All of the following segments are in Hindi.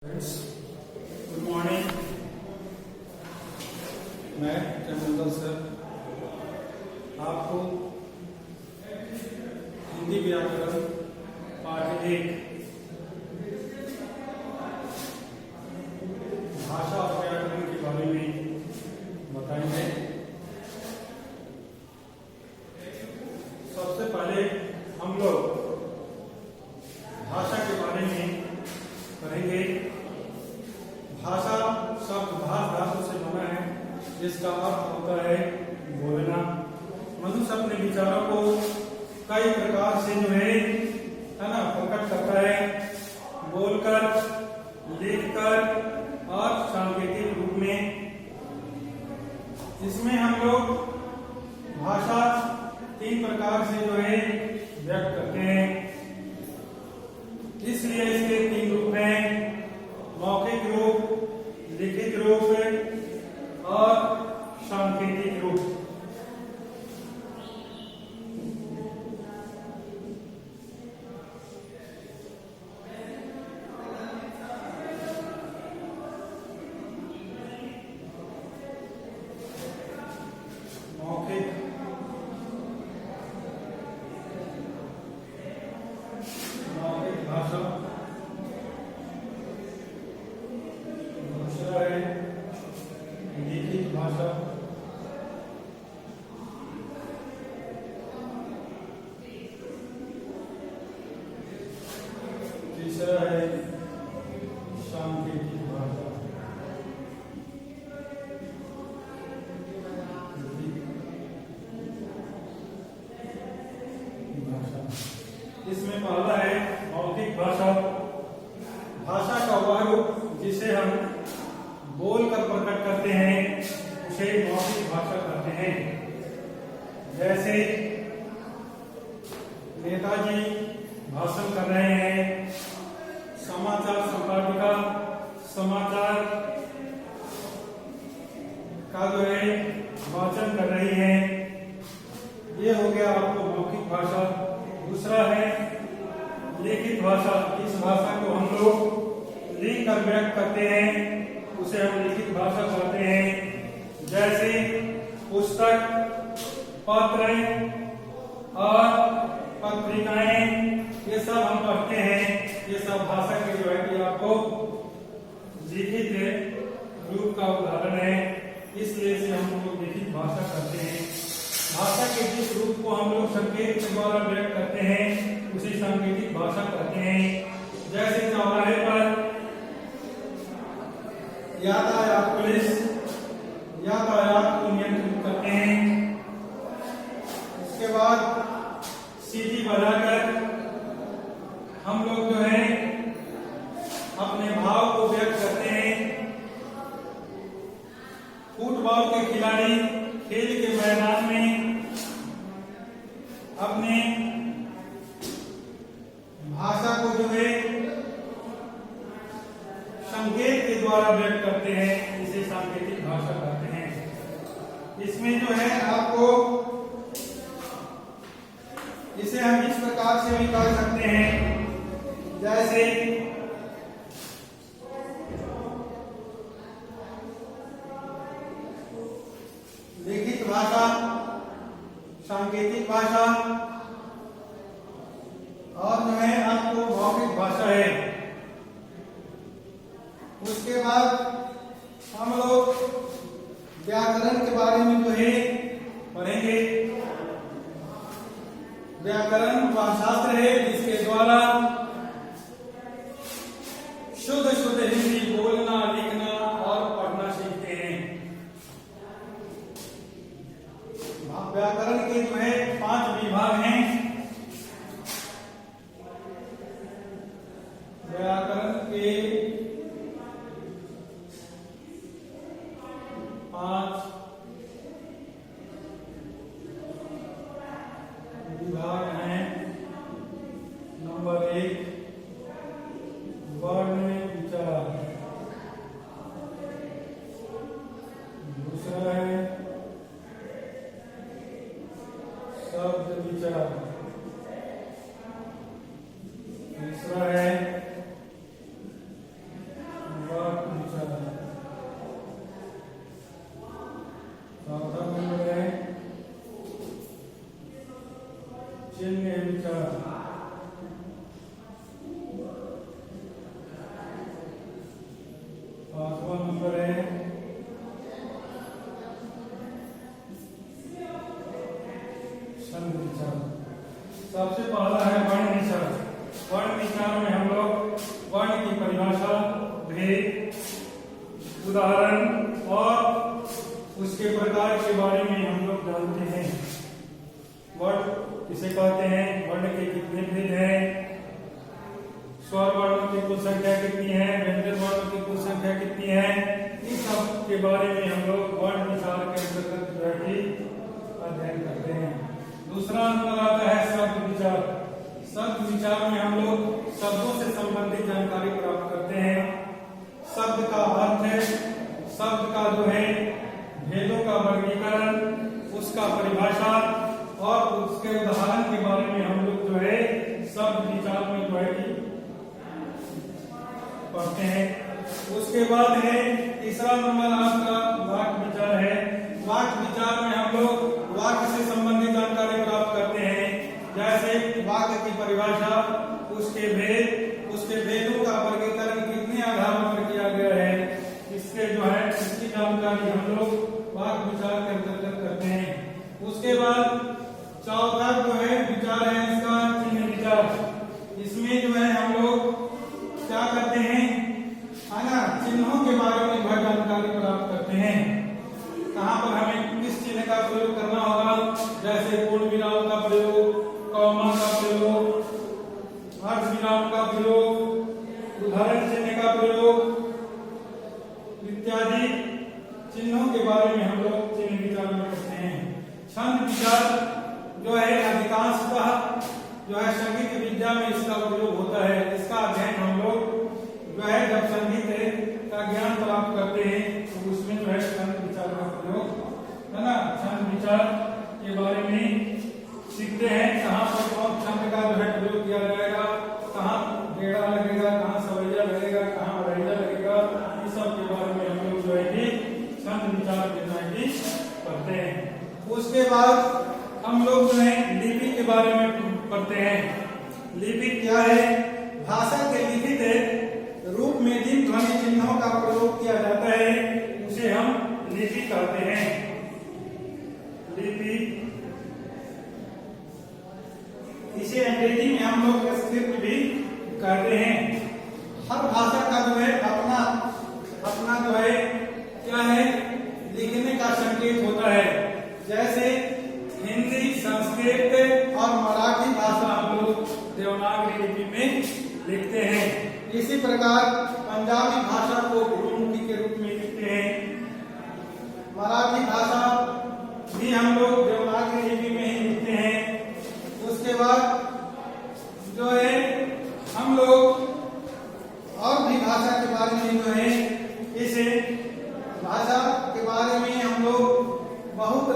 Good morning. मैं चंदन सर आपको हिंदी व्याकरण पाठ 1 भाषा और व्याकरण के बारे में बताएंगे। सबसे पहले हम लोग भाषा के बारे में पढ़ेंगे। भाषा शब्द भाष धातु से बना है, जिसका अर्थ होता है बोलना। मनुष्य अपने विचारों को कई प्रकार से जो है ना प्रकट करता है, बोलकर, लिखकर और सांकेतिक रूप में। इसमें हम लोग भाषा 3 प्रकार से जो है व्यक्त करते हैं, इसलिए इसके 3 रूप हैं: मौखिक रूप, लिखित रूप और सांकेतिक रूप। मौखिक, मौखिक भाषा, दूसरा है लिखित भाषा, तीसरा है सांकेतिक भाषा। इसमें पहला है मौखिक भाषा। भाषा का वह रूप जिसे हम बोलकर प्रकट करते हैं उसे मौखिक भाषा कहते हैं। जैसे नेताजी भाषण कर रहे हैं, समाचार संपादिका समाचार का जो है वाचन कर रही है। ये हो गया आपको मौखिक भाषा। दूसरा है लिखित भाषा। इस भाषा को हम लोग लिख कर व्यक्त करते हैं, उसे हम लिखित भाषा कहते हैं। जैसे पुस्तक, पत्र और पत्रिकाएं, ये सब हम पढ़ते हैं। ये सब भाषा के जो है कि आपको लिखित रूप का उदाहरण है, इसलिए इसे हम लोग लिखित भाषा कहते हैं। भाषा के जिस रूप को हम लोग संकेत के द्वारा व्यक्त करते हैं उसे सांकेतिक भाषा कहते हैं। जैसे चौराहे पर यातायात पुलिस यातायात को नियंत्रित करते हैं। उसके बाद सीटी बजाकर हम लोग जो है अपने भाव को व्यक्त करते हैं। फुटबॉल के खिलाड़ी खेल के मैदान में अपने भाषा को जो है संकेत के द्वारा व्यक्त करते हैं, इसे सांकेतिक भाषा कहते हैं। इसमें जो है आपको इसे हम इस प्रकार से भी कर सकते हैं। जैसे लिखित भाषा, सांकेतिक भाषा और जो है आपको मौखिक भाषा है। उसके बाद हम लोग व्याकरण के बारे में जो है पढ़ेंगे। व्याकरण वह शास्त्र है जिसके द्वारा शुद्ध शुद्ध हिंदी बोलना, लिखना और पढ़ना सीखते हैं। व्याकरण के जो है 5 विभाग हैं। व्याकरण के 5 विभाग हैं। नंबर 1 वर्ण विचार। उदाहरण और उसके प्रकार के बारे में हम लोग जानते हैं। वर्ण किसे कहते हैं, वर्ण के कितने भेद हैं, स्वर वर्णों की कुल संख्या कितनी है, व्यंजन वर्णों की कुल संख्या कितनी है, इन सब के बारे में हम लोग वर्ण विचार के अंतर्गत जो है अध्ययन करते हैं। दूसरा अंतर आता है शब्द विचार। शब्द विचार में हम लोग शब्दों से संबंधित जानकारी प्राप्त करते हैं। शब्द का अर्थ है, शब्द का जो है भेदों का वर्गीकरण, उसका परिभाषा और उसके उदाहरण के बारे में हम लोग जो है शब्द विचार में जो है पढ़ते हैं। उसके बाद है तीसरा नंबर आपका वाक्य विचार है। वाक्य विचार में हम लोग वाक्य से संबंधित जानकारी प्राप्त करते हैं, जैसे वाक्य की परिभाषा, उसके भेद, उसके भेदों का वर्गीकरण कितने आधारों पर किया गया है, इसके जो है इसकी जानकारी हम लोग वाक्य विचार के अंतर्गत करते हैं। उसके बाद चौथा जो है विचार है इसका चिन्ह विचार। इसमें जो है हम लोग क्या करते हैं, है ना, चिन्हों के बारे में वह जानकारी प्राप्त करते हैं। कहाँ पर हमें किस चिन्ह का प्रयोग करना होगा, जैसे पूर्ण विराम का प्रयोग, कॉमा का प्रयोग, अर्ध विराम का प्रयोग, उदाहरण चिन्ह का प्रयोग इत्यादि चिन्हों के बारे में हम लोग चिन्ह विचार में करते हैं। छंद विचार जो है अधिकांशतः जो है संगीत विद्या में इसका प्रयोग होता है। इसका अध्ययन हम लोग जो है जब संगीत का ज्ञान प्राप्त करते हैं तो उसमें जो है छंद विचार का प्रयोग, है ना, छंद विचार के बारे में सीखते हैं। कहाँ पर कौन छंद का जो है प्रयोग किया जाएगा, कहाँ बेड़ा लगेगा, कहाँ सवैया लगेगा, कहाँ बरैया लगेगा, इस सब के बारे में हम लोग जो है कि छंद विचार करते हैं। उसके बाद हम लोग जो है लिपि के बारे में पढ़ते हैं। लिपि क्या है, भाषा के लिखित रूप में जिन ध्वनि चिन्हों का प्रयोग किया जाता है उसे हम लिपि कहते हैं। लिपि, इसे अंग्रेजी में हम लोग स्क्रिप्ट भी कहते हैं। हर भाषा का जो है अपना अपना जो है क्या है, लिखने का संकेत होता है। जैसे हिंदी, संस्कृत और मराठी भाषा हम लोग देवनागरी लिपि में लिखते हैं। इसी प्रकार पंजाबी भाषा को गुरुमुखी के रूप में लिखते हैं। मराठी भाषा भी हम लोग देवनागरी लिपि में ही लिखते हैं। उसके बाद जो है हम लोग और भी भाषा के बारे में जो है इसे भाषा के बारे में हम लोग बहुत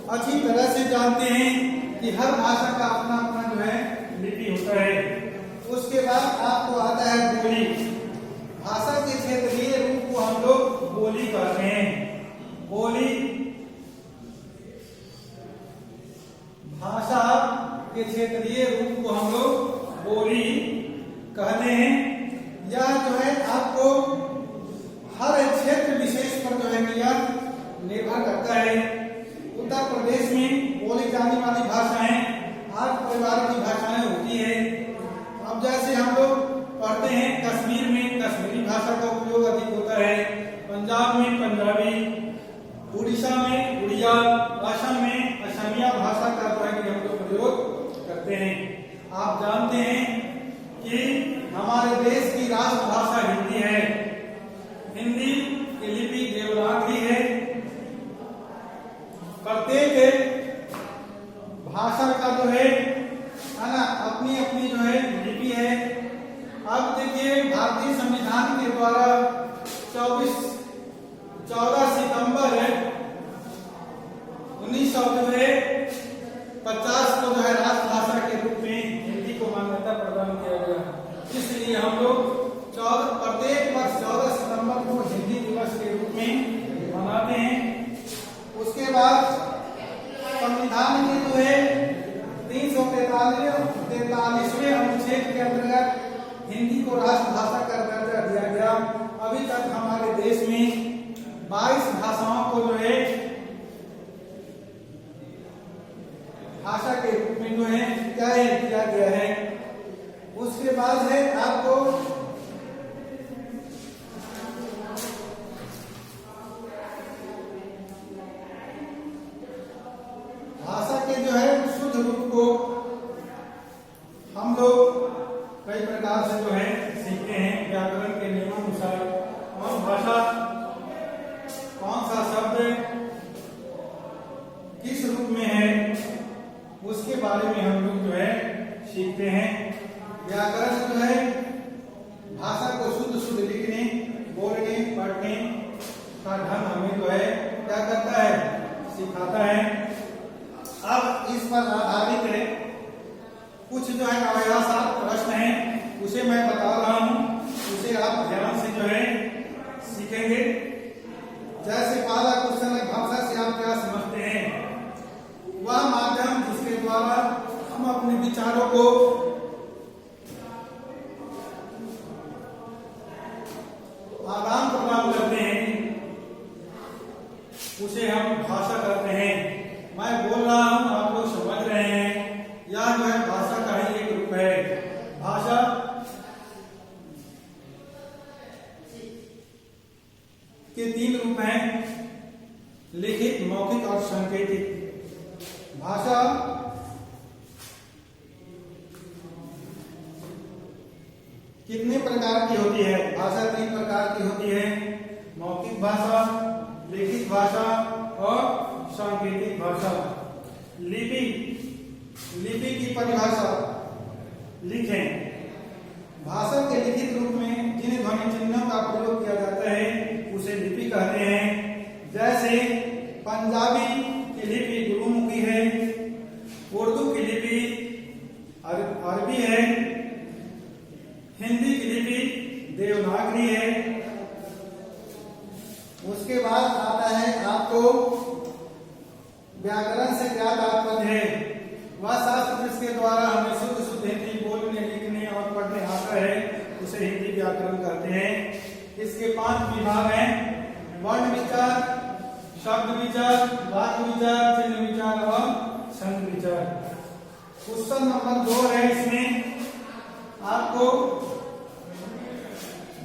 अच्छी तरह से जानते हैं कि हर भाषा का अपना अपना जो है लिपि होता है। उसके बाद आपको आता है बोली। भाषा के क्षेत्रीय रूप को हम लोग बोली कहते हैं। बोली भाषा के क्षेत्रीय रूप को हम लोग बोली कहते हैं। यह जो है आपको हर क्षेत्र विशेष पर जो है निर्भर करता है। उत्तर प्रदेश में बोली जाने वाली भाषाएं 8 परिवार की भाषाएं होती है। अब जैसे हम लोग पढ़ते हैं कश्मीर में कश्मीरी भाषा का उपयोग अधिक होता है, पंजाब में पंजाबी, उड़ीसा में उड़िया, असम में असमिया भाषा का जो है कि हम लोग प्रयोग करते हैं। आप जानते हैं कि हमारे देश की राष्ट्रभाषा हिंदी है। हिंदी की लिपि देवनागरी है। प्रत्येक भाषा का जो है ना अपनी अपनी जो है लिपि है। अब देखिए भारतीय संविधान के द्वारा 14 सितंबर 1950 को जो है राष्ट्रभाषा के रूप में हिंदी को मान्यता प्रदान जो है सीखेंगे। जैसे पहला क्वेश्चन है, भाषा से आप क्या समझते हैं? वह माध्यम जिसके द्वारा हम अपने विचारों को आदान प्रदान करते हैं उसे हम भाषा कहते हैं। मैं बोल रहा हूं, आप लोग समझ रहे हैं, यह जो है भाषा का ही एक रूप है। भाषा के 3 रूप हैं, लिखित, मौखिक और सांकेतिक। भाषा कितने प्रकार की होती है? भाषा 3 प्रकार की होती है, मौखिक भाषा, लिखित भाषा और सांकेतिक भाषा। लिपि, लिपि की परिभाषा लिखें। भाषा के लिखित रूप में जिन ध्वनि चिन्हों का प्रयोग किया जाता है उसे लिपि कहते हैं। जैसे पंजाबी की लिपि गुरुमुखी है, उर्दू की लिपि अरबी है, हिंदी की लिपि देवनागरी है। उसके बाद आता है आपको व्याकरण से क्या तात्पर्य है? वह शास्त्र जिसके द्वारा हमें शुद्ध शुद्ध हिंदी बोलने, लिखने और पढ़ने आता है उसे हिंदी व्याकरण कहते हैं। इसके 5 विभाग हैं, वर्ण विचार, शब्द विचार, वाक्य विचार, चिन्ह विचार और छंद विचार। क्वेश्चन नंबर 2 है, इसमें आपको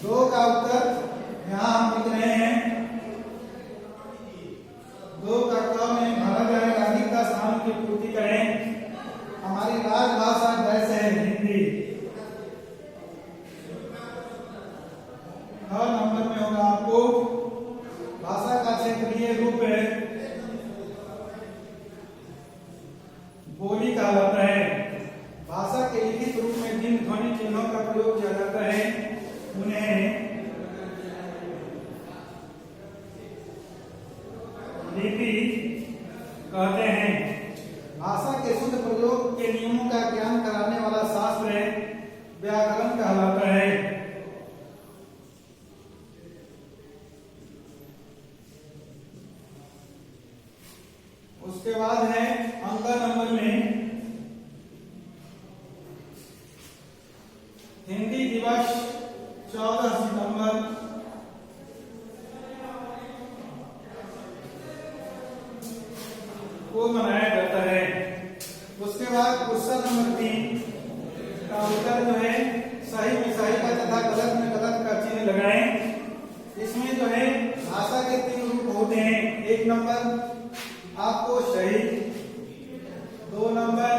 2 का उत्तर यहाँ हम लिख रहे हैं। 2 का क्रम में भरा जाएगा, अधिकता स्थान की पूर्ति करें। हमारी राजभाषा जैसे है हिंदी। 9 नंबर में होगा आपको भाषा का क्षेत्रीय रूप है, बोली कहलाता है। भाषा के लिखित रूप में जिन ध्वनि चिन्हों का प्रयोग किया जाता है उन्हें लिपि कहते हैं। भाषा के शुद्ध प्रयोग के नियमों का ज्ञान कराने वाला शास्त्र व्याकरण कहलाता है। उसके बाद है अंक नंबर में हिंदी दिवस 14 सितंबर को मनाया जाता है। उसके बाद क्वेश्चन नंबर 3 का उत्तर जो है सही में सही का तथा गलत में गलत का चिन्ह लगाएं। इसमें जो है भाषा के 3 रूप होते हैं। 1 नंबर आपको सही, 2 नंबर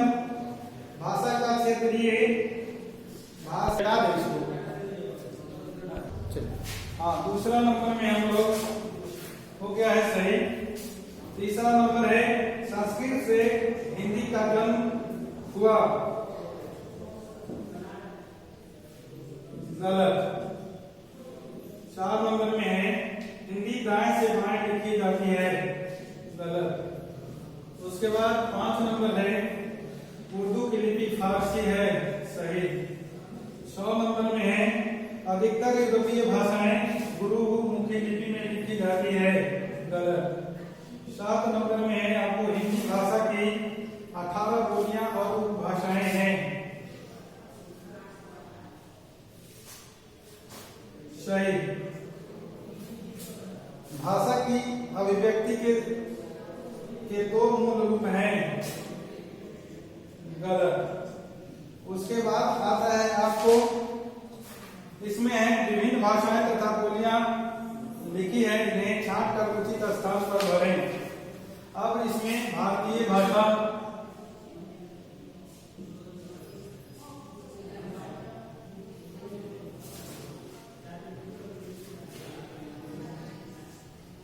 भाषा का क्षेत्रीय भाषा। हाँ, दूसरा नंबर में हम लोग हो गया है सही। तीसरा नंबर है संस्कृत से हिंदी का जन्म हुआ, गलत। 4 नंबर में है हिंदी दाएं से बाएं लिखी जाती है, गलत। उसके बाद 5 नंबर है उर्दू की लिपि फारसी है, सही। 100 नंबर में है अधिकतर यूरोपीय भाषाएं गुरुमुखी लिपि में लिखी जाती है, गलत। 7 नंबर में है आपको हिंदी भाषा की 18 बोलियां और उपभाषाएं हैं, सही। भाषा की अभिव्यक्ति के 2 मूल रूप हैं, गलत। उसके बाद आता है आपको इसमें है विभिन्न भाषाएं तथा बोलियां लिखी है, इन्हें छांट कर उचित स्थान पर भरें। अब इसमें भारतीय भाषा,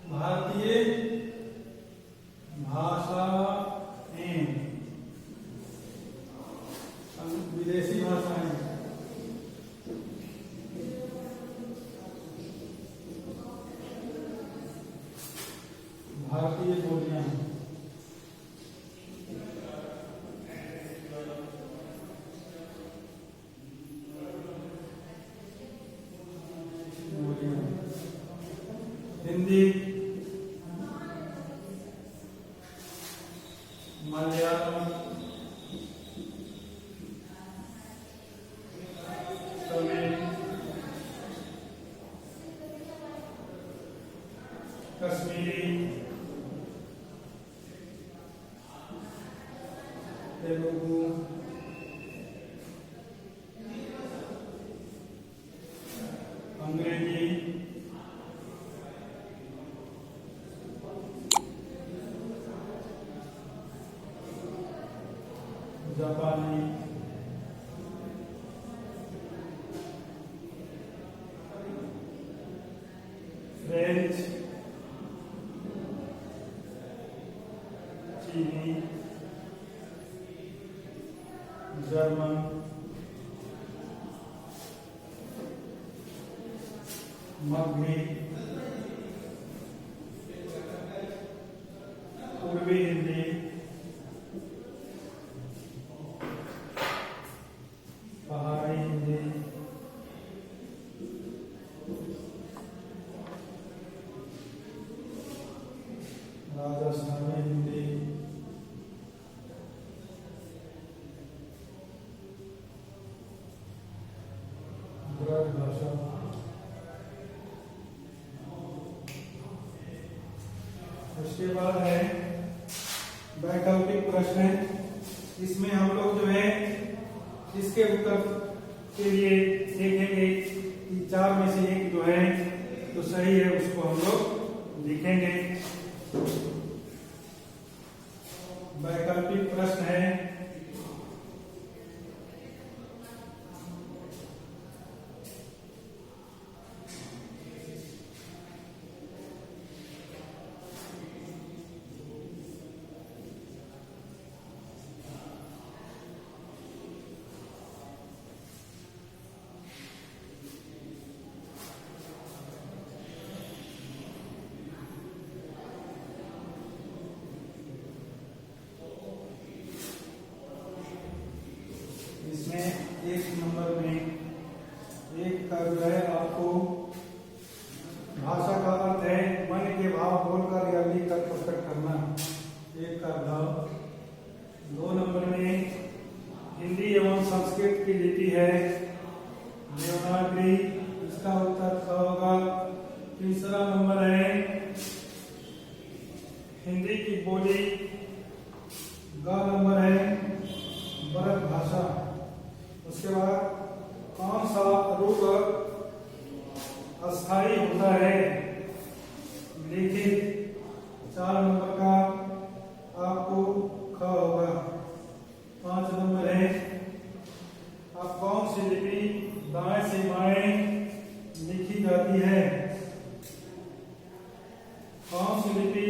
भारतीय भाषा विदेशी भाषाएं, भारतीय बोलियां, बोलियां। हिंदी, मलयालम, तमिल, कश्मीरी, तेलुगु, अंग्रेजी, जापानी, फ्रेंच, चीनी, जर्मन, मगही, पूर्वी हिंदी, पहाड़ी हिंदी, राजस्थानी हिंदी, ब्रज भाषा, उसके बाद है वैकल्पिक प्रश्न। इसमें हम लोग जो है इसके उत्तर के लिए देखेंगे कि चार में से एक जो है तो सही है, उसको हम लोग लिखेंगे। वैकल्पिक प्रश्न है एक नंबर में एक का जो है आपको भाषा का अर्थ है मन के भाव बोलकर या लिखकर प्रकट करना, एक का भाव। 2 नंबर में हिंदी एवं संस्कृत की लिपि है देवनागरी, इसका उत्तर ख होगा। 3रा नंबर है हिंदी की बोली, ग नंबर है ब्रज भाषा। उसके बाद कौन सा रूप अस्थायी होता है लिखित, 4 नंबर का आपको ख होगा। 5 नंबर है अब कौन सी लिपि दाएं से बाएं लिखी जाती है, कौन सी लिपि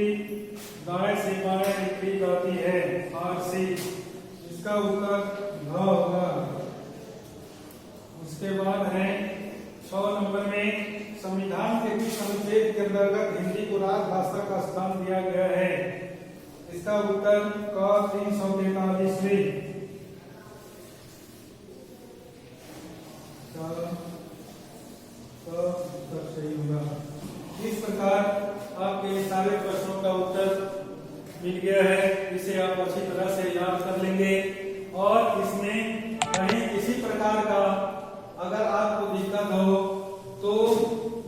दाएं से बाएं लिखी जाती है, फारसी, इसका उत्तर घ होगा। उसके बाद है 6 नंबर में संविधान के किस अनुच्छेद के अंतर्गत हिंदी को राजभाषा का स्थान दिया गया है, इसका उत्तर क 343 उत्तर सही होगा। इस प्रकार आपके सारे प्रश्नों का उत्तर मिल गया है। इसे आप अच्छी तरह से याद कर लेंगे और इसमें कहीं किसी प्रकार का अगर आपको दिक्कत हो तो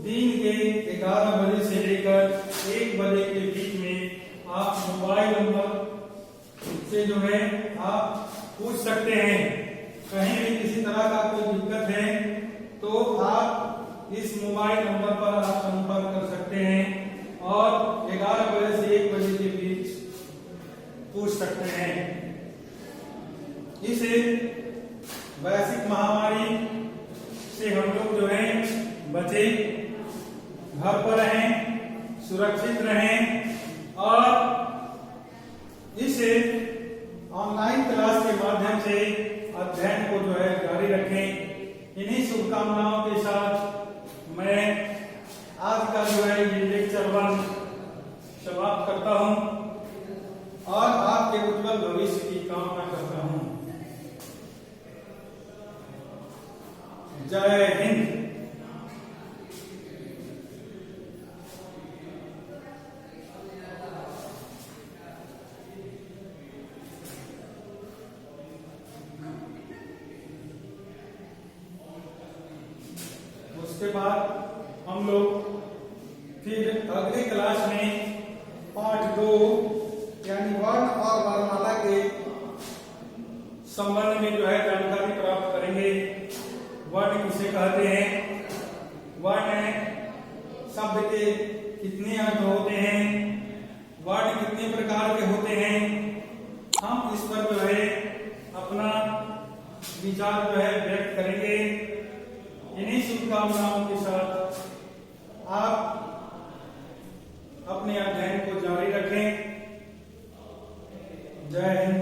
दिन के 11 बजे से लेकर 1 बजे के बीच में आप मोबाइल नंबर से जो है आप पूछ सकते हैं। कहीं भी किसी तरह का कोई दिक्कत है तो आप इस मोबाइल नंबर पर आप संपर्क कर सकते हैं और 11 बजे से 1 बजे के बीच पूछ सकते हैं। इस वैश्विक महामारी से हम लोग जो है बचे, घर पर रहें, सुरक्षित रहें और इस ऑनलाइन क्लास के माध्यम से अध्ययन को जो है जारी रखें। इन्हीं शुभकामनाओं के साथ मैं आज का जो है ये लेक्चर 1 समाप्त करता हूं और आपके उज्जवल भविष्य की कामना करता हूं। जय हिंद। हम लोग फिर अगली क्लास में पाठ 2 यानी वर्ण और वर्णमाला के संबंध में जो है जानकारी प्राप्त करेंगे। वर्ण किसे कहते हैं, वर्ण शब्द के कितने अर्थ होते हैं, वर्ण कितने प्रकार के होते हैं, हम इस पर जो है अपना विचार जो है व्यक्त करेंगे। इन्हीं शुभकामनाओं के साथ आप अपने अध्ययन को जारी रखें। जय हिंद।